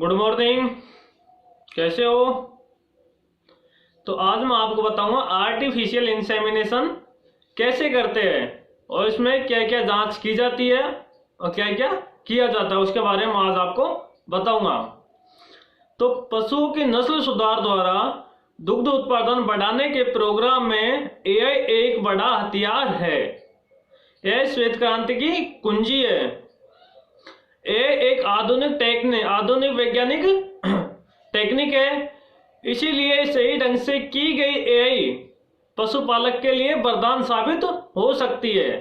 Good morning. कैसे हो? तो आज मैं आपको बताऊंगा आर्टिफिशियल इंसेमिनेशन कैसे करते हैं और इसमें क्या क्या जांच की जाती है और क्या क्या किया जाता है, उसके बारे में आज आपको बताऊंगा। तो पशुओं की नस्ल सुधार द्वारा दुग्ध उत्पादन बढ़ाने के प्रोग्राम में एआई एक बड़ा हथियार है। यह श्वेत क्रांति की कुंजी है। ये एक आधुनिक वैज्ञानिक टेक्निक है, इसीलिए सही ढंग से की गई एआई पशुपालक के लिए वरदान साबित हो सकती है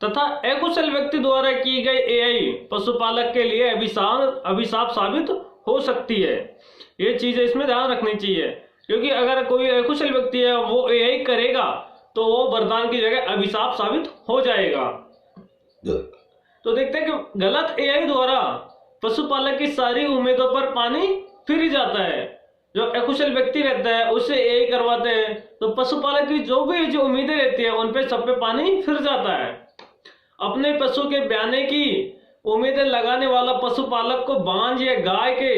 तथा अकुशल व्यक्ति द्वारा की गई एआई पशुपालक के लिए अभिशाप साबित हो सकती है। ये चीजें इसमें ध्यान रखनी चाहिए, क्योंकि अगर कोई अकुशल व्यक्ति है वो एआई करेगा तो वो वरदान की जगह अभिशाप साबित हो जाएगा। तो देखते हैं कि गलत एआई द्वारा पशुपालक की सारी उम्मीदों पर पानी फिर जाता है। जो अकुशल व्यक्ति रहता है उससे एआई करवाते हैं तो पशुपालक की जो उम्मीदें रहती है उन पे सब पे पानी फिर जाता है। अपने पशु के ब्याने की उम्मीदें लगाने वाला पशुपालक को बांझ या गाय के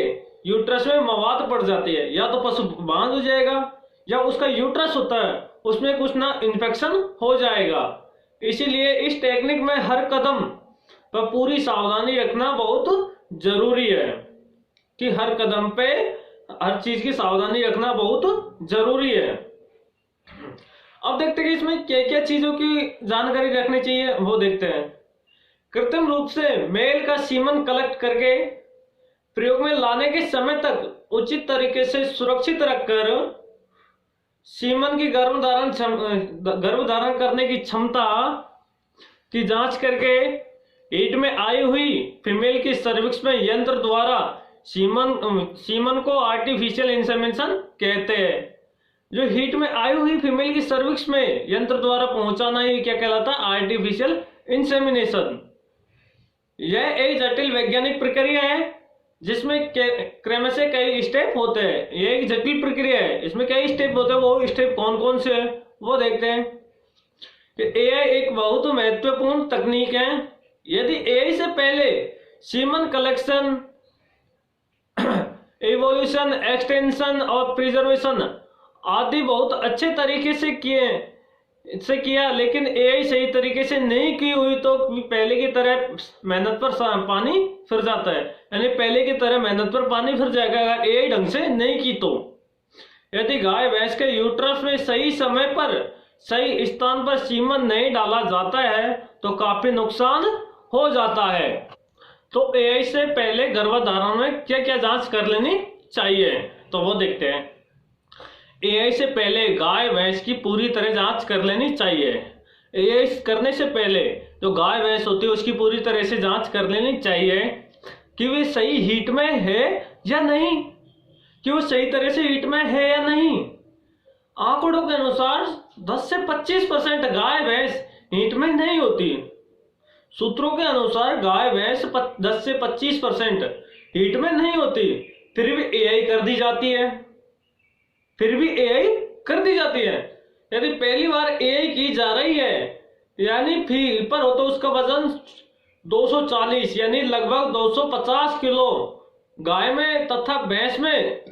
यूट्रस में मवाद पड़ जाती है। या तो पशु बांझ हो जाएगा या उसका यूट्रस होता है उसमें कुछ ना इन्फेक्शन हो जाएगा। इसीलिए इस टेक्निक में हर कदम पर पूरी सावधानी रखना बहुत जरूरी है कि हर कदम पे हर चीज की सावधानी रखना बहुत जरूरी है। अब देखते हैं कि इसमें क्या क्या चीजों की जानकारी रखनी चाहिए, वो देखते हैं। कृत्रिम रूप से मेल का सीमन कलेक्ट करके प्रयोग में लाने के समय तक उचित तरीके से सुरक्षित रखकर सीमन की गर्भधारण करने की क्षमता की जांच करके हीट में आई हुई फीमेल की सर्विक्स में यंत्र द्वारा सीमन को आर्टिफिशियल इंसेमिनेशन कहते हैं। जो हीट में आई हुई फीमेल की सर्विक्स में यंत्र द्वारा पहुंचाना ही क्या कहलाता है? Artificial insemination. यह एक जटिल वैज्ञानिक प्रक्रिया है जिसमें क्रम से कई स्टेप होते हैं। यह एक जटिल प्रक्रिया है, इसमें कई स्टेप होते हैं। वो स्टेप कौन कौन से है वो देखते हैं। एआई एक बहुत महत्वपूर्ण तकनीक है। यदि एआई से पहले सीमन कलेक्शन, एवोल्यूशन, एक्सटेंशन और प्रिजर्वेशन आदि बहुत अच्छे तरीके से किया, लेकिन एआई सही तरीके से नहीं की हुई तो पहले की तरह मेहनत पर पानी फिर जाता है। यानी पहले की तरह मेहनत पर पानी फिर जाएगा अगर एआई ढंग से नहीं की तो। यदि गाय भैंस के यूट्रस में सही समय पर सही स्थान पर सीमन नहीं डाला जाता है तो काफी नुकसान हो जाता है। तो एआई से पहले गर्भधारण में क्या क्या जांच कर लेनी चाहिए तो वो देखते हैं। एआई से पहले गाय भैंस की पूरी तरह जांच कर लेनी चाहिए। एआई करने से पहले जो गाय भैंस होती है उसकी पूरी तरह से जांच कर लेनी चाहिए कि वे सही हीट में है या नहीं, कि वो सही तरह से हीट में है या नहीं। आंकड़ों के अनुसार 10 से 25% गाय भैंस हीट में नहीं होती। सूत्रों के अनुसार गाय भैंस 10 से 25% हीट में नहीं होती, फिर भी एआई कर दी जाती है। यदि पहली बार एआई की जा रही है यानी फील्ड पर हो तो उसका वजन 240 यानी लगभग 250 किलो गाय में तथा भैंस में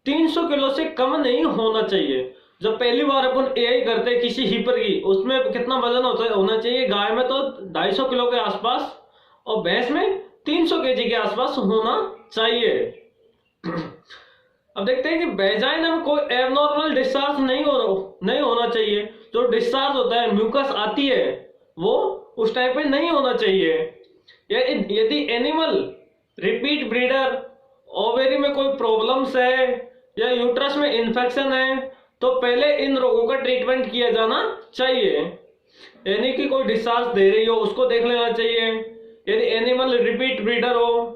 300 किलो से कम नहीं होना चाहिए। जब पहली बार अपन एआई करते हैं किसी हीपर की, उसमें कितना वजन होना चाहिए? गाय में तो 250 किलो के आसपास और भैंस में 300 केजी के आसपास होना चाहिए। अब देखते हैं कि वेजाइना में कोई एबनॉर्मल डिस्चार्ज नहीं होना चाहिए। जो डिस्चार्ज होता है, म्यूकस आती है, वो उस टाइप पे नहीं होना चाहिए। यदि एनिमल रिपीट ब्रीडर, ओवेरी में कोई प्रॉब्लम्स है या यूट्रस में इन्फेक्शन है तो पहले इन रोगों का ट्रीटमेंट किया जाना चाहिए। यानी कि कोई डिस्चार्ज दे रही हो उसको देख लेना चाहिए। यदि एनिमल रिपीट ब्रीडर हो,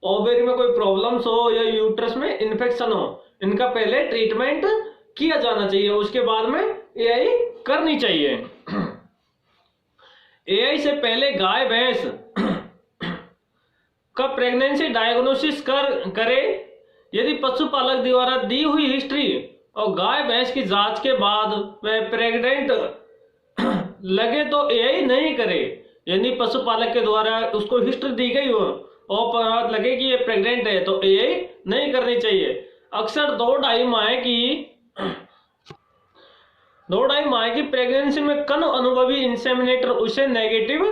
ओवेरी में कोई प्रॉब्लम्स हो या यूट्रस में इन्फेक्शन हो, इनका पहले ट्रीटमेंट किया जाना चाहिए, उसके बाद में एआई करनी चाहिए। एआई से पहले गाय भैंस का प्रेगनेंसी डायग्नोसिस करे। यदि पशुपालक द्वारा दी हुई हिस्ट्री और गाय भैंस की जांच के बाद वह प्रेग्नेंट लगे तो एआई नहीं करे। यानी पशुपालक के द्वारा उसको हिस्ट्री दी गई हो और पता लगे कि ये प्रेग्नेंट है तो एआई नहीं करनी चाहिए। अक्सर 2-2.5 माह की प्रेगनेंसी में कम अनुभवी इंसेमिनेटर उसे नेगेटिव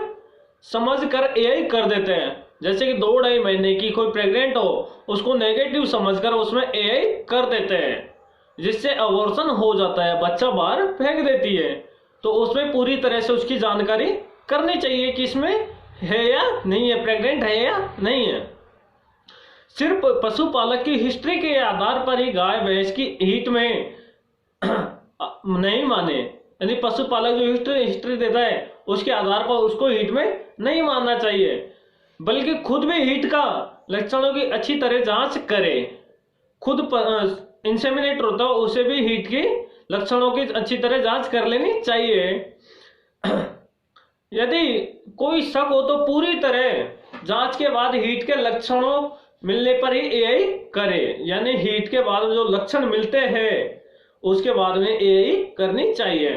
समझकर एआई कर देते हैं। जैसे कि 2-2.5 महीने की कोई प्रेग्नेंट हो, उसको नेगेटिव समझकर उसमें एआई कर देते हैं, जिससे अबॉर्शन हो जाता है, बच्चा बाहर फेंक देती है। तो उसमें पूरी तरह से उसकी जानकारी करनी चाहिए कि इसमें है या नहीं है, प्रेग्नेंट है या नहीं है। सिर्फ पशुपालक की हिस्ट्री के आधार पर ही गाय भैंस की हीट में नहीं माने, यानी पशुपालक जो हिस्ट्री देता है उसके आधार पर उसको हीट में नहीं मानना चाहिए, बल्कि खुद भी हीट का लक्षणों की अच्छी तरह जांच करे। खुद इंसेमिनेटर होता है उसे भी हीट की लक्षणों की अच्छी तरह जांच कर लेनी चाहिए। यदि कोई शक हो तो पूरी तरह जांच के बाद हीट के लक्षणों मिलने पर ही एआई करे, यानी हीट के बाद जो लक्षण मिलते हैं उसके बाद में एआई करनी चाहिए।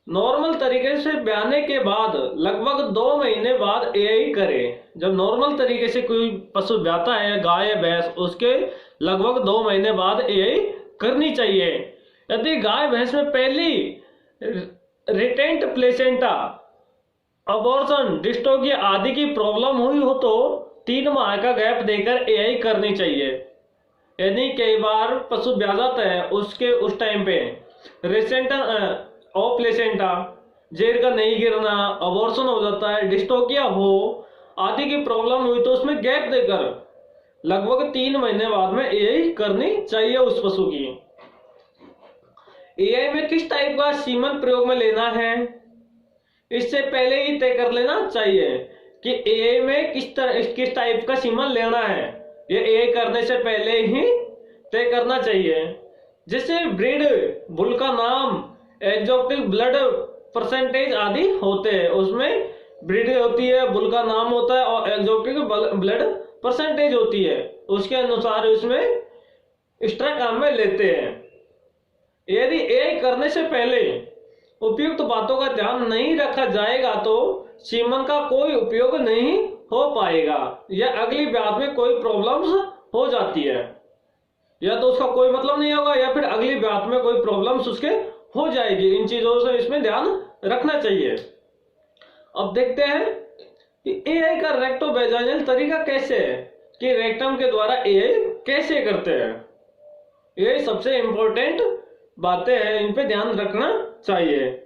नॉर्मल तरीके से ब्याने के बाद लगभग 2 महीने बाद एआई करे। जब नॉर्मल तरीके से कोई पशु ब्याता है, गाय या भैंस, उसके लगभग 2 महीने बाद एआई करनी चाहिए। यदि गाय भैंस में पहली रिटेंट प्लेसेंटा, अबॉर्शन, डिस्टोगिया आदि की प्रॉब्लम हुई हो तो 3 माह का गैप देकर एआई करनी चाहिए। यानी कई बार पशु ब्याह जाता है, उसके उस टाइम पे रिसेंटा और प्लेसेंटा, जेर का नहीं गिरना, अबॉर्शन हो जाता है, डिस्टोगिया हो आदि की प्रॉब्लम हुई तो उसमें गैप देकर लगभग 3 महीने बाद में एआई करनी चाहिए उस पशु की। एआई में किस टाइप का सीमन प्रयोग में लेना है, इससे पहले ही तय कर लेना चाहिए कि एआई में किस टाइप का सीमन लेना है। ये एआई करने से पहले ही तय करना चाहिए। जैसे ब्रीड, बुल का नाम, एक्जोटिक ब्लड परसेंटेज आदि होते हैं, उसमें ब्रीड होती है, बुल का नाम होता है और एक्जोटिक ब्लड परसेंटेज होती है, उसके अनुसार उसमें एक्स्ट्रा काम में लेते हैं। यदि एआई करने से पहले उपयुक्त बातों का ध्यान नहीं रखा जाएगा तो सीमन का कोई उपयोग नहीं हो पाएगा, या अगली ब्याह में कोई प्रॉब्लम्स हो जाती है, या तो उसका कोई मतलब नहीं होगा या फिर अगली ब्याह में कोई प्रॉब्लम्स उसके हो जाएगी। इन चीजों से इसमें ध्यान रखना चाहिए। अब देखते हैं कि एआई का रेक्टोवेजाइनल तरीका कैसे है, कि रेक्टम के द्वारा एआई कैसे करते हैं। ये सबसे इंपॉर्टेंट बातें हैं, इन पे ध्यान रखना चाहिए।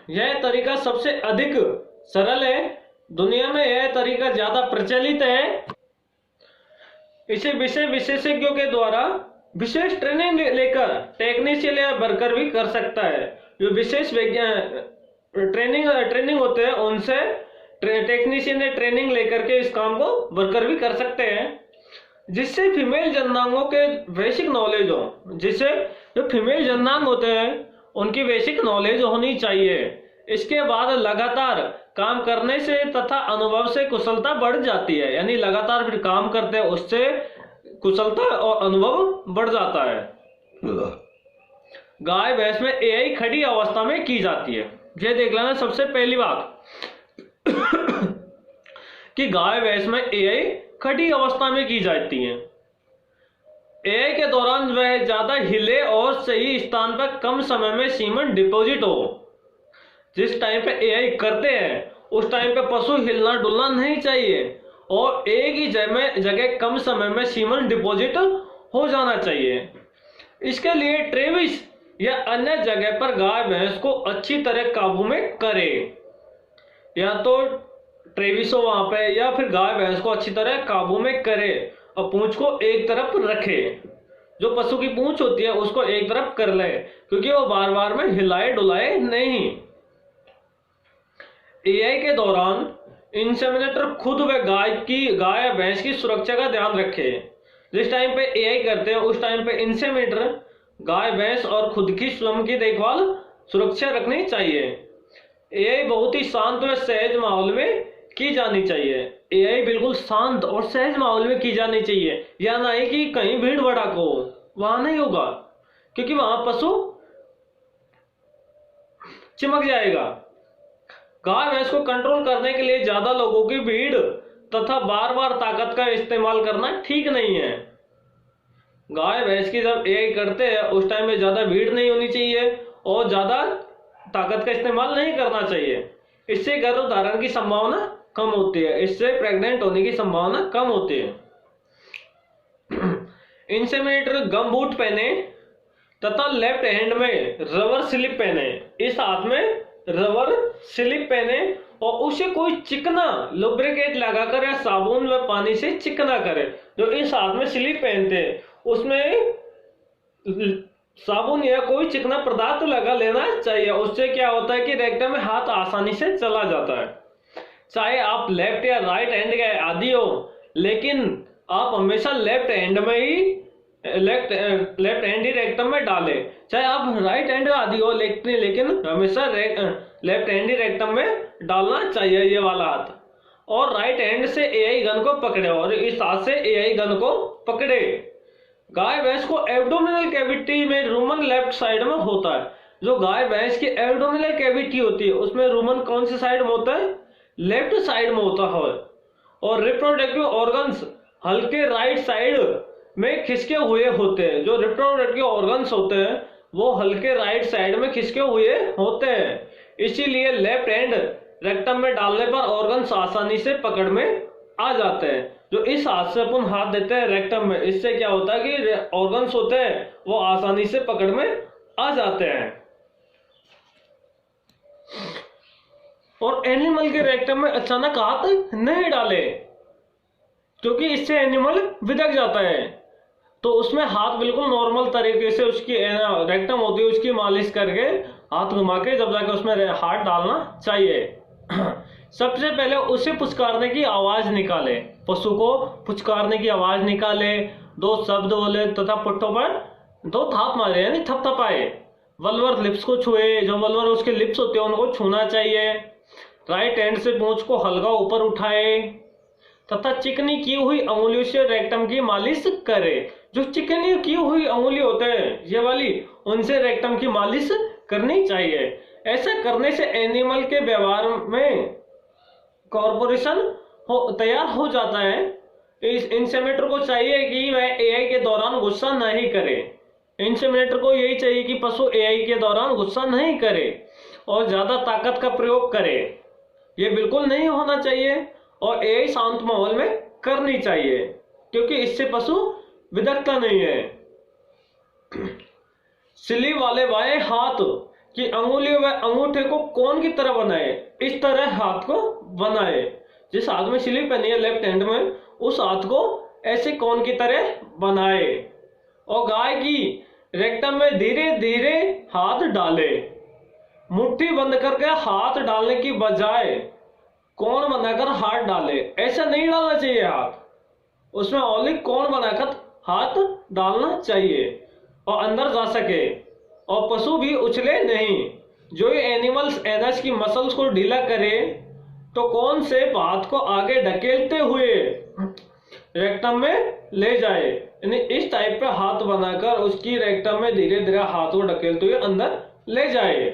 यह तरीका सबसे अधिक सरल है, दुनिया में यह तरीका ज्यादा प्रचलित है। इसे विशेषज्ञों के द्वारा विशेष ट्रेनिंग लेकर टेक्नीशियन या वर्कर भी कर सकता है। जो विशेष ट्रेनिंग होते हैं उनसे टेक्नीशियन ने ट्रेनिंग लेकर के इस काम को वर्कर भी कर सकते हैं, जिससे फीमेल जननांगों के बेसिक नॉलेज हो। जिससे जो फीमेल जननांग होते हैं उनकी बेसिक नॉलेज होनी चाहिए। इसके बाद लगातार काम करने से तथा अनुभव से कुशलता बढ़ जाती है, यानी लगातार फिर काम करते हैं उससे कुशलता और अनुभव बढ़ जाता है। गाय भैंस में एआई खड़ी अवस्था में की जाती है। ये देख लेना सबसे पहली बात कि गाय भैंस में एआई खड़ी अवस्था में की जाती है। एआई के दौरान वह ज्यादा हिले और सही स्थान पर कम समय में सीमन डिपॉजिट हो। जिस टाइम पे एआई करते हैं उस टाइम पे पशु हिलना डुलना नहीं चाहिए और एक ही जगह कम समय में सीमन डिपॉजिट हो जाना चाहिए। इसके लिए ट्रेविस या अन्य जगह पर गाय भैंस को अच्छी तरह काबू में करे, या तो ट्रेविस हो वहां पे या फिर गाय भैंस को अच्छी तरह काबू में करे और पूंछ को एक तरफ रखे। जो पशु की पूंछ होती है उसको एक तरफ कर ले, क्योंकि वो बार बार में हिलाए डुलाए नहीं। एआई के दौरान इंसेमिनेटर खुद व गाय या भैंस की सुरक्षा का ध्यान रखे। जिस टाइम पे एआई करते हैं उस टाइम पे इंसेमिनेटर गाय भैंस और खुद की स्वयं की देखभाल सुरक्षा रखनी चाहिए। एआई बहुत ही शांत व सहज माहौल में की जानी चाहिए। एआई बिल्कुल शांत और सहज माहौल में की जानी चाहिए, या नहीं कि कहीं भीड़ भड़ाक हो, वहां नहीं होगा, क्योंकि वहां पशु चिमक जाएगा। गाय भैंस को कंट्रोल करने के लिए ज्यादा लोगों की भीड़ तथा बार बार ताकत का इस्तेमाल करना ठीक नहीं है। गाय भैंस की जब एआई करते हैं उस टाइम में ज्यादा भीड़ नहीं होनी चाहिए और ज्यादा ताकत का इस्तेमाल नहीं करना चाहिए। इससे गर्भ धारण की संभावना कम होती है, इससे प्रेग्नेंट होने की संभावना कम होती है। इंसेमिनेटर गमबूट पहने तथा लेफ्ट हैंड में रबर स्लिप पहने। इस हाथ में रबर स्लिप पहने और उसे कोई चिकना लुब्रिकेट लगाकर या साबुन व पानी से चिकना करे। जो इस हाथ में स्लिप पहनते हैं उसमें साबुन या कोई चिकना पदार्थ लगा लेना चाहिए। उससे क्या होता है कि रेक्टम में हाथ आसानी से चला जाता है। चाहे आप लेफ्ट या राइट हैंड के आदी हो, लेकिन आप हमेशा लेफ्ट हैंड ही रेक्टम में डालें। चाहे आप राइट हैंड आदी हो, लेकिन हमेशा लेफ्ट हैंड ही रेक्टम में डालना चाहिए, ये वाला हाथ। और राइट हैंड से एआई गन को पकड़े और इस हाथ से एआई गन को पकड़े। गाय भैंस को एब्डोमिनल कैविटी में रूमन लेफ्ट साइड में होता है। जो गाय भैंस की एब्डोमिनल कैविटी होती है उसमें रूमन कौन सी साइड में होता है? लेफ्ट साइड में होता है। और रिप्रोडक्टिव ऑर्गन्स हल्के राइट साइड में खिसके हुए होते हैं। जो रिप्रोडक्टिव ऑर्गन्स होते हैं वो हल्के राइट साइड में खिसके हुए होते हैं। इसीलिए लेफ्ट हैंड रेक्टम में डालने पर ऑर्गन्स आसानी से पकड़ में आ जाते हैं। जो इस हाथ से अपन हाथ देते हैं रेक्टम में, इससे क्या होता है कि ऑर्गन्स होते हैं वो आसानी से पकड़ में आ जाते हैं। और एनिमल के रेक्टम में अचानक हाथ नहीं डाले, क्योंकि इससे एनिमल विदक जाता है। तो उसमें हाथ बिल्कुल नॉर्मल तरीके से उसकी रेक्टम होती है उसकी मालिश करके हाथ घुमा के जब जाके उसमें हाथ डालना चाहिए। सबसे पहले उसे पुचकारने की आवाज निकाले। पशु को पुचकारने की आवाज निकाले, 2 शब्द बोले तथा पुट्ठों पर 2 थाप मारे यानी थपथपाए। वल्वर लिप्स को छुए, जो वल्वर उसके लिप्स होते हैं उनको छूना चाहिए। राइट हैंड से पूंछ को हल्का ऊपर उठाए तथा चिकनी की हुई अंगुलियों से रेक्टम की मालिश करे। जो चिकनी की हुई अंगुली होते हैं ये वाली, उनसे रेक्टम की मालिश करनी चाहिए। ऐसा करने से एनिमल के व्यवहार में कॉर्पोरेशन तैयार हो जाता है। इस इंसेमिनेटर को चाहिए कि वह एआई के दौरान गुस्सा नहीं करे। इंसेमिनेटर को यही चाहिए कि पशु एआई के दौरान गुस्सा नहीं करे और ज्यादा ताकत का प्रयोग करे। ये बिल्कुल नहीं होना चाहिए और एआई शांत माहौल में करनी चाहिए, क्योंकि इससे पशु विदकता नहीं है। सिली वाले बाएं हाथ की अंगुलियों व अंगूठे को कोन की तरह बनाए। इस तरह हाथ को बनाए। जिस हाथ में सिली पहनी है लेफ्ट हैंड में, उस हाथ को ऐसे कोन की तरह बनाए और गाय की रेक्टम में धीरे धीरे हाथ डाले। मुट्ठी बंद करके हाथ डालने की बजाय कोण बनाकर हाथ डाले। ऐसा नहीं डालना चाहिए हाथ, उसमें ओनली कोण बनाकर हाथ डालना चाहिए और अंदर जा सके और पशु भी उछले नहीं। जो ये एनिमल्स एनस की मसल्स को ढीला करे तो कौन से हाथ को आगे ढकेलते हुए रेक्टम में ले जाए, यानी इस टाइप पे हाथ बनाकर उसकी रेक्टम में धीरे धीरे हाथ को ढकेलते हुए अंदर ले जाए।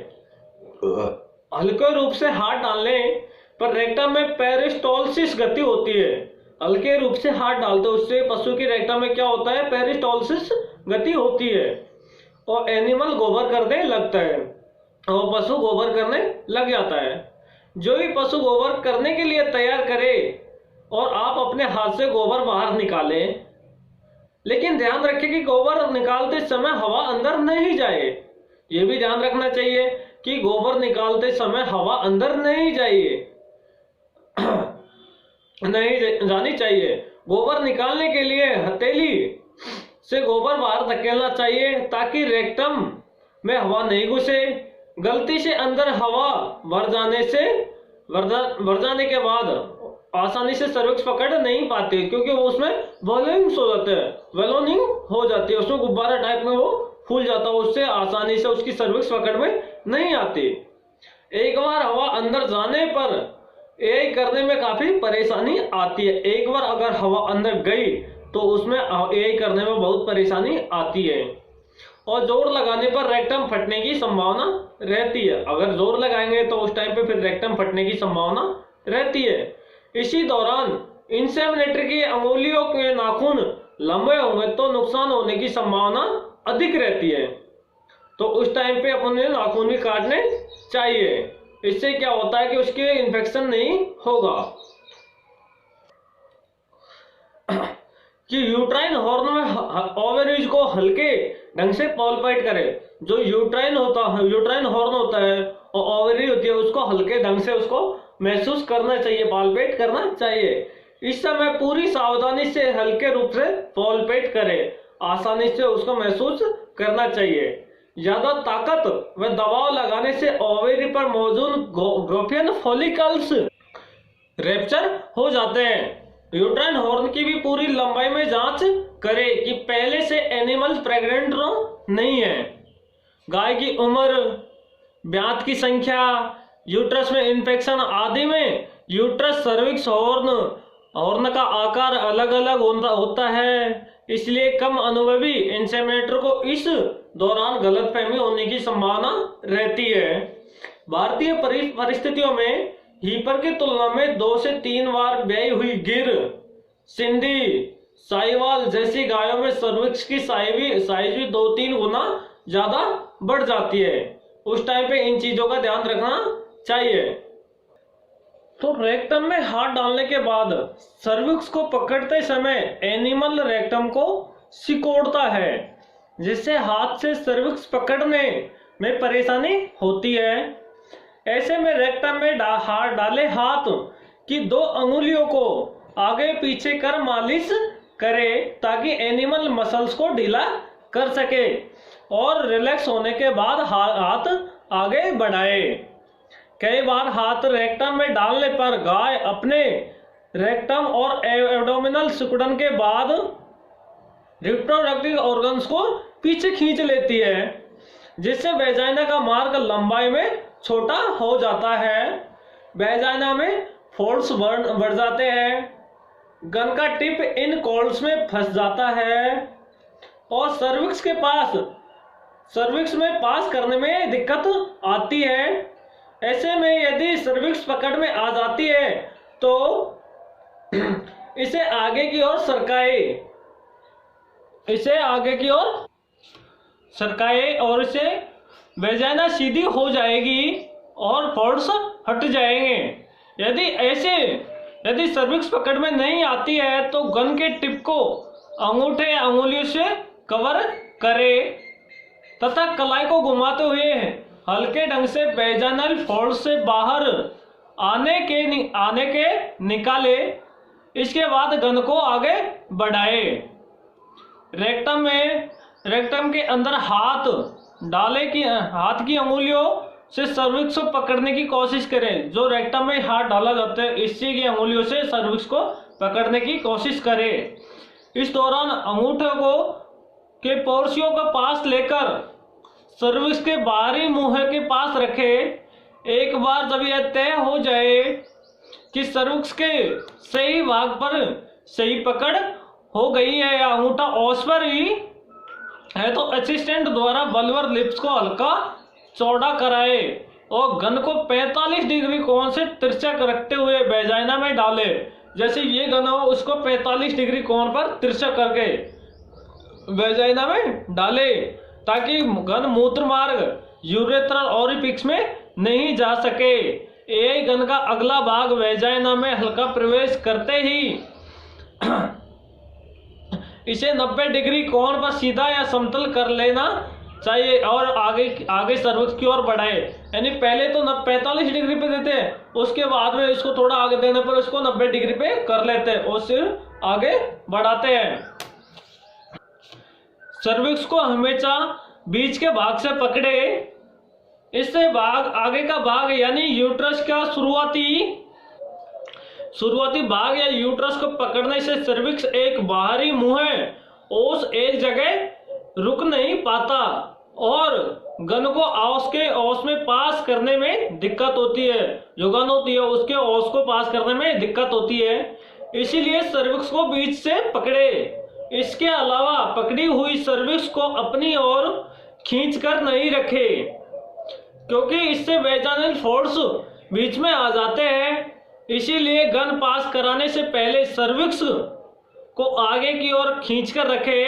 हल्के रूप से हाथ डालने पर रेक्टम में पेरिस्टोलसिस गति होती है। हल्के रूप से हाथ डालते उससे पशु की रेक्टम में क्या होता है? पेरिस्टोलसिस गति होती है और एनिमल गोबर करने लगता है और पशु गोबर करने लग जाता है। जो भी पशु गोबर करने के लिए तैयार करे और आप अपने हाथ से गोबर बाहर निकालें, लेकिन ध्यान रखें कि गोबर निकालते समय हवा अंदर नहीं जाए। ये भी ध्यान रखना चाहिए कि गोबर निकालते समय हवा अंदर नहीं जाइए नहीं जानी चाहिए। गोबर निकालने के लिए हथेली से गोबर बाहर धकेलना चाहिए ताकि रेक्टम में हवा नहीं घुसे। गलती से अंदर हवा भर जाने के बाद आसानी से सर्विक्स पकड़ नहीं पाती, क्योंकि वो उसमें बलूनिंग हो जाते हैं, बलूनिंग हो जाती है, उसमें गुब्बारा टाइप में वो फूल जाता है, उससे आसानी से उसकी सर्विक्स पकड़ में नहीं आती। एक बार हवा अंदर जाने पर एआई करने में काफी परेशानी आती है। एक बार अगर हवा अंदर गई तो उसमें एआई करने में बहुत परेशानी आती है। और जोर लगाने पर रेक्टम फटने की संभावना रहती है। अगर जोर लगाएंगे तो उस टाइम पे फिर रेक्टम फटने की संभावना रहती है। इसी दौरान इंसेमिनेटर की अंगुलियों के नाखून लंबे होंगे तो नुकसान होने की संभावना अधिक रहती है। तो उस टाइम पे अपने नाखून भी काटने चाहिए। इससे क्या होता है कि उसके इन्फेक्शन नहीं होगा। कि यूट्राइन हॉर्न में ओवरीज को हल्के ढंग से पॉल्पेट करें। जो यूट्राइन हॉर्न होता है और ओवरी होती है, उसको हल्के ढंग से उसको महसूस करना चाहिए, पॉल्पेट करना चाहिए। इस समय पूरी सावधानी से हल्के रूप से पॉल्पेट करें, आसानी से उसको महसूस करना चाहिए। ज्यादा ताकत व दबाव लगाने से ओवरी पर मौजूद ग्रोफियन फॉलिकल्स रैप्चर हो जाते हैं। यूट्राइन हॉर्न की भी पूरी लंबाई में जांच करें कि पहले से एनिमल प्रेग्नेंट नहीं है। गाय की उम्र, ब्यात की संख्या, यूट्रस में इन्फेक्शन आदि में यूट्रस सर्विक्स हॉर्न का आकार अलग अलग होता है। इसलिए कम अनुभवी इंसेमिनेटर को इस दौरान गलतफहमी होने की संभावना रहती है। भारतीय परिस्थितियों में हीपर की तुलना में 2 से 3 बार ब्याई हुई गिर, सिंधी, साहिवाल जैसी गायों में सर्विक्स की साइज भी 2-3 गुना ज्यादा बढ़ जाती है। उस टाइम पे इन चीजों का ध्यान रखना चाहिए। तो रेक्टम में हाथ डालने के बाद सर्विक्स को पकड़ते समय एनिमल रेक्टम को सिकोड़ता है, जिससे हाथ से सर्विक्स पकड़ने में परेशानी होती है। ऐसे में रेक्टम में डाले हाथ की 2 अंगुलियों को आगे पीछे कर मालिश करे ताकि एनिमल मसल्स को ढीला कर सके और रिलैक्स होने के बाद हाथ आगे बढ़ाए। कई बार हाथ रेक्टम में डालने पर गाय अपने रेक्टम और एब्डोमिनल सिकुड़न के बाद रिप्रोडक्टिव ऑर्गन्स को पीछे खींच लेती है, जिससे वेजाइना का मार्ग लंबाई में छोटा हो जाता है। वेजाइना में फोल्ड्स बढ़ जाते हैं, गन का टिप इन कोल्ड्स में फंस जाता है और सर्विक्स में पास करने में दिक्कत आती है। ऐसे में यदि सर्विक्स पकड़ में आ जाती है तो इसे आगे की ओर सरकाए और इसे वेजाइना सीधी हो जाएगी और फोल्ड्स हट जाएंगे। यदि सर्विक्स पकड़ में नहीं आती है तो गन के टिप को अंगूठे या अंगुलियों से कवर करें तथा कलाई को घुमाते हुए हल्के ढंग से वेजाइनल फोल्ड से बाहर आने के निकाले। इसके बाद गन को आगे बढ़ाए। रेक्टम के अंदर हाथ की अंगुलियों से सर्विक्स को पकड़ने की कोशिश करें। जो रेक्टम में हाथ डाला जाता है, इसी की अंगुलियों से सर्विक्स को पकड़ने की कोशिश करें। इस दौरान अंगूठे के पोर्सियों का पास लेकर सर्विक्स के बाहरी मुंह के पास रखें। एक बार जब यह तय हो जाए कि सर्विक्स के सही भाग पर सही पकड़ हो गई है या अंगूठा ओस पर ही है तो असिस्टेंट द्वारा बल्बर लिप्स को हल्का चौड़ा कराए और गन को 45 डिग्री कोण से तिरछा रखते हुए वेजाइना में डाले। जैसे ये गन हो उसको 45 डिग्री कोण पर तिरछा करके वेजाइना में डाले ताकि गन मूत्र मार्ग यूरेथ्रल ओरिफिक्स में नहीं जा सके। एआई गन का अगला भाग वेजाइना में हल्का प्रवेश करते ही इसे 90 डिग्री कोण पर सीधा या समतल कर लेना चाहिए और आगे सर्विक्स की ओर बढ़ाए। यानी पहले तो 45 डिग्री पे देते हैं, उसके बाद में इसको थोड़ा आगे देने पर इसको 90 डिग्री पे कर लेते हैं और फिर आगे बढ़ाते हैं। सर्विक्स को हमेशा बीच के भाग से पकड़े। इससे आगे का भाग यानी यूट्रस का शुरुआती भाग या यूट्रस को पकड़ने से सर्विक्स एक बाहरी मुंह ओस एक जगह रुक नहीं पाता और गन को ओस में पास करने में दिक्कत होती है। जो गन होती है उसके ओस को पास करने में दिक्कत होती है, इसीलिए सर्विक्स को बीच से पकड़े। इसके अलावा पकड़ी हुई सर्विक्स को अपनी ओर खींचकर नहीं रखे, क्योंकि इससे वेजाइनल फोर्स बीच में आ जाते हैं। इसीलिए गन पास कराने से पहले सर्विक्स को आगे की ओर खींचकर रखे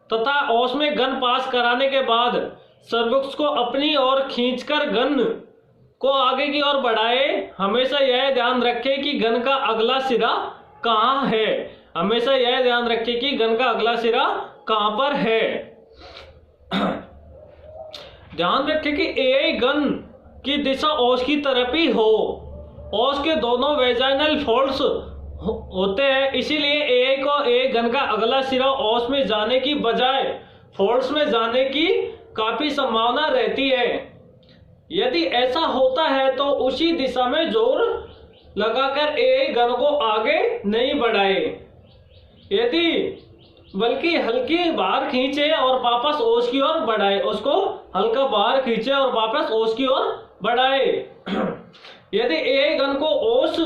तथा ओस में गन पास कराने के बाद सर्विक्स को अपनी ओर खींचकर गन को आगे की ओर बढ़ाए। हमेशा यह ध्यान रखें कि गन का अगला सिरा कहाँ है। हमेशा यह ध्यान रखें कि गन का अगला सिरा कहाँ पर है। ध्यान रखें कि एआई गन की दिशा ओस की तरफ ही हो। ओस के दोनों वेजाइनल फोल्ड्स होते हैं, इसीलिए एआई को ए गन का अगला सिरा ओस में जाने की बजाय फोल्ड्स में जाने की काफी संभावना रहती है। यदि ऐसा होता है तो उसी दिशा में जोर लगाकर एआई गन को आगे नहीं बढ़ाए, यदि बल्कि हल्की बाहर खींचे और वापस ओस की ओर बढ़ाए। उसको हल्का बाहर खींचे और वापस ओस की ओर बढ़ाए। यदि एआई गन को ओस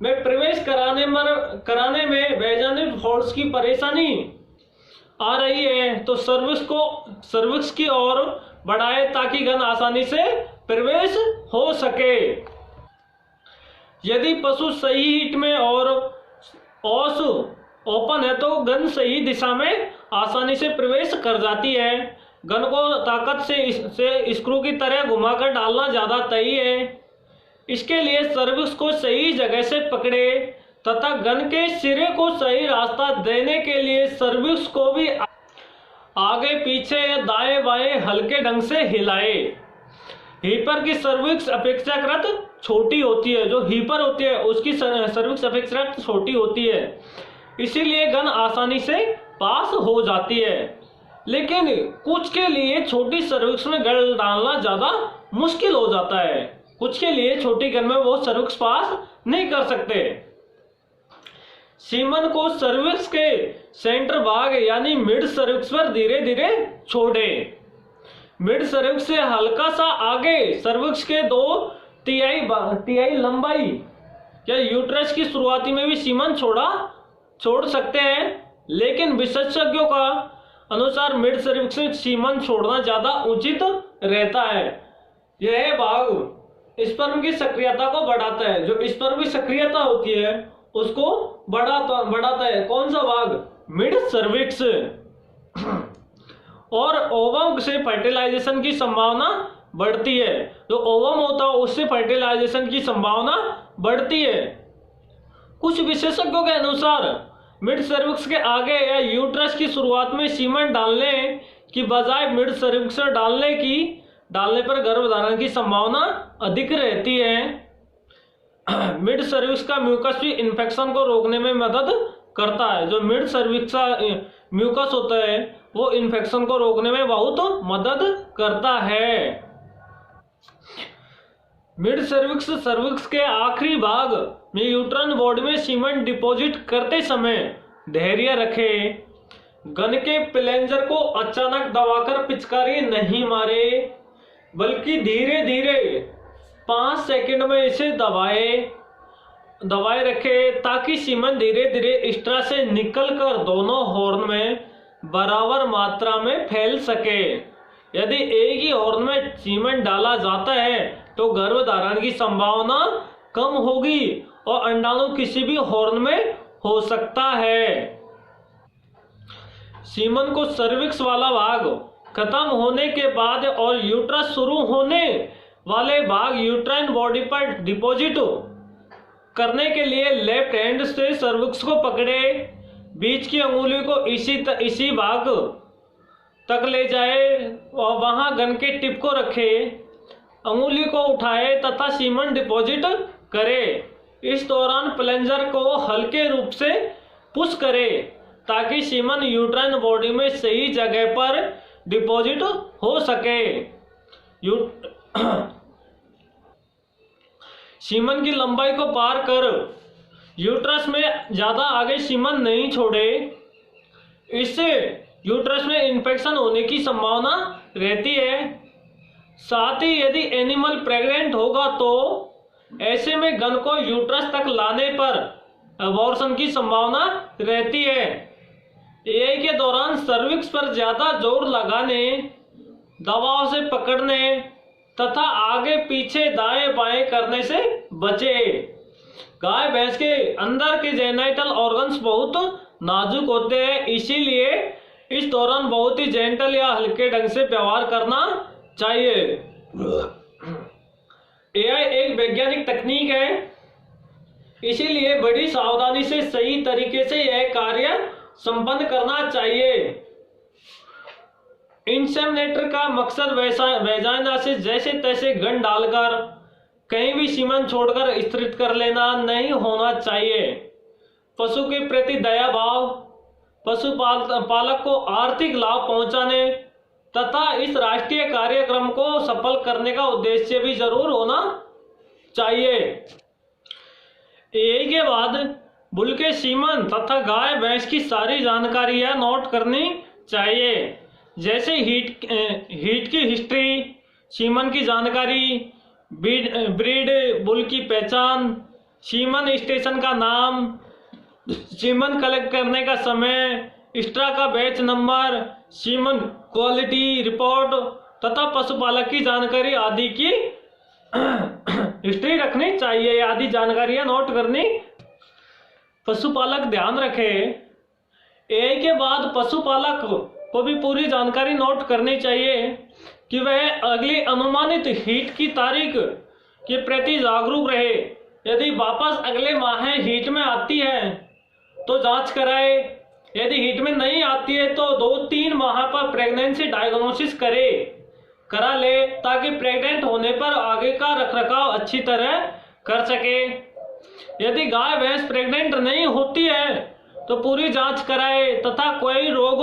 में प्रवेश कराने में वेजाइनल फोर्स की परेशानी आ रही है तो सर्विक्स की ओर बढ़ाए ताकि गन आसानी से प्रवेश हो सके। यदि पशु सही हिट में और ओस ओपन है तो गन सही दिशा में आसानी से प्रवेश कर जाती है। गन को ताकत से स्क्रू की तरह घुमाकर डालना ज्यादा सही है। इसके लिए सर्विक्स को सही जगह से पकड़े तथा गन के सिरे को सही रास्ता देने के लिए सर्विक्स को भी आगे पीछे या दाएं बाएं हल्के ढंग से हिलाए। हीपर की सर्विक्स अपेक्षाकृत छोटी होती है। जो हीपर होती है उसकी सर्विक्स अपेक्षाकृत छोटी होती है, इसीलिए गन आसानी से पास हो जाती है। लेकिन कुछ के लिए छोटी सर्विक्स में गन डालना ज्यादा मुश्किल हो जाता है। कुछ के लिए छोटी गन में वो सर्विक्स पास नहीं कर सकते। सीमन को सर्विक्स के सेंटर भाग यानी मिड सर्विक्स पर धीरे धीरे छोड़े। मिड सर्विक्स से हल्का सा आगे सर्विक्स के 2/3 लंबाई या यूट्रस की शुरुआती में भी सीमन छोड़ सकते हैं, लेकिन विशेषज्ञों का अनुसार मिड सर्विक्स में सीमन छोड़ना ज्यादा उचित रहता है। यह भाग स्पर्म की सक्रियता को बढ़ाता है। जो स्पर्म की सक्रियता होती है उसको बढ़ाता है। कौन सा भाग? Mid cervix. और ओवम से फर्टिलाइजेशन की संभावना बढ़ती है। जो ओवम होता है उससे फर्टिलाइजेशन की संभावना बढ़ती है। कुछ विशेषज्ञों के अनुसार मिड सर्विक्स के आगे या यूट्रस की शुरुआत में सीमन डालने की बजाय मिड सर्विक्स डालने पर गर्भधारण की संभावना अधिक रहती है। मिड सर्विक्स का म्यूकस भी इन्फेक्शन को रोकने में मदद करता है। जो मिड सर्विक्स का म्यूकस होता है वो इन्फेक्शन को रोकने में बहुत मदद करता है। मिड सर्विक्स के आखिरी भाग में यूट्राइन बॉडी में सीमेंट डिपॉजिट करते समय धैर्य रखें। गन के प्लेंजर को अचानक दबाकर पिचकारी नहीं मारे, बल्कि धीरे धीरे 5 सेकंड में इसे दबाए रखे ताकि सीमेंट धीरे धीरे स्ट्रा से निकलकर दोनों हॉर्न में बराबर मात्रा में फैल सके। यदि एक ही हॉर्न में सीमेंट डाला जाता है तो गर्भधारण की संभावना कम होगी और अंडाणु किसी भी हॉर्न में हो सकता है। सीमन को सर्विक्स वाला भाग खत्म होने के बाद और यूट्रस शुरू होने वाले भाग यूट्राइन बॉडी पर डिपॉजिट करने के लिए लेफ्ट हैंड से सर्विक्स को पकड़े, बीच की अंगुली को इसी भाग तक ले जाए और वहां गन के टिप को रखे, अंगुली को उठाए तथा सीमन डिपॉजिट करे। इस दौरान प्लेंजर को हल्के रूप से पुश करे ताकि सीमन यूट्राइन बॉडी में सही जगह पर डिपॉजिट हो सके। सीमन की लंबाई को पार कर यूट्रस में ज्यादा आगे सीमन नहीं छोड़े, इससे यूट्रस में इन्फेक्शन होने की संभावना रहती है। साथ ही यदि एनिमल प्रेग्नेंट होगा तो ऐसे में गन को यूट्रस तक लाने पर अबॉर्शन की संभावना रहती है। एआई के दौरान सर्विक्स पर ज्यादा जोर लगाने, दबाव से पकड़ने तथा आगे पीछे दाएं बाएं करने से बचे। गाय भैंस के अंदर के जेनिटल ऑर्गन्स बहुत नाजुक होते हैं, इसीलिए इस दौरान बहुत ही जेंटल या हल्के ढंग से व्यवहार करना चाहिए। एआई एक वैज्ञानिक तकनीक है, इसीलिए बड़ी सावधानी से सही तरीके से यह कार्य संपन्न करना चाहिए। इंसेमिनेटर का मकसद वैजाइना से जैसे तैसे गन डालकर कहीं भी सीमन छोड़कर स्थिर कर लेना नहीं होना चाहिए। पशु के प्रति दया भाव, पशुपालक को आर्थिक लाभ पहुंचाने तथा इस राष्ट्रीय कार्यक्रम को सफल करने का उद्देश्य भी जरूर होना चाहिए। एआई के बाद बुल के सीमन तथा गाय भैंस की सारी जानकारियां नोट करनी चाहिए, जैसे हीट की हिस्ट्री, सीमन की जानकारी, ब्रीड, बुल की पहचान, सीमन स्टेशन का नाम, सीमन कलेक्ट करने का समय, एक्स्ट्रा का batch number, semen quality report तथा पशुपालक की जानकारी आदि की हिस्ट्री रखनी चाहिए। आदि जानकारियां नोट करनी। पशुपालक ध्यान रखे, एआई के बाद पशुपालक को भी पूरी जानकारी नोट करनी चाहिए कि वह अगली अनुमानित हीट की तारीख के प्रति जागरूक रहे। यदि वापस अगले माह हीट में आती है तो जांच कराए, यदि हीट में नहीं आती है तो 2-3 माह पर प्रेगनेंसी डायग्नोसिस करा ले, ताकि प्रेग्नेंट होने पर आगे का रखरखाव अच्छी तरह कर सके। यदि गाय भैंस प्रेग्नेंट नहीं होती है तो पूरी जांच कराए तथा कोई रोग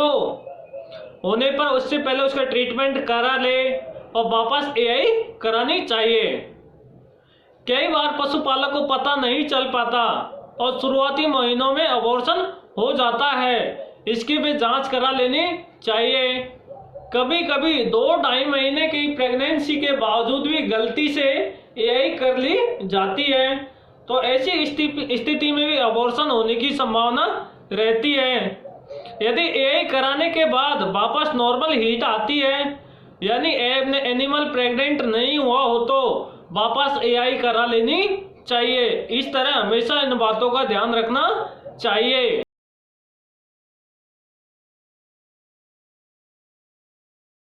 होने पर उससे पहले उसका ट्रीटमेंट करा ले और वापस एआई करानी चाहिए। कई बार पशुपालक को पता नहीं चल पाता और शुरुआती महीनों में अबॉर्शन हो जाता है, इसकी भी जांच करा लेनी चाहिए। कभी कभी 2-2.5 महीने की प्रेगनेंसी के बावजूद भी गलती से एआई कर ली जाती है, तो ऐसी स्थिति में भी अबॉर्शन होने की संभावना रहती है। यदि एआई कराने के बाद वापस नॉर्मल हीट आती है, यानी एनिमल प्रेग्नेंट नहीं हुआ हो, तो वापस एआई करा लेनी चाहिए। इस तरह हमेशा इन बातों का ध्यान रखना चाहिए।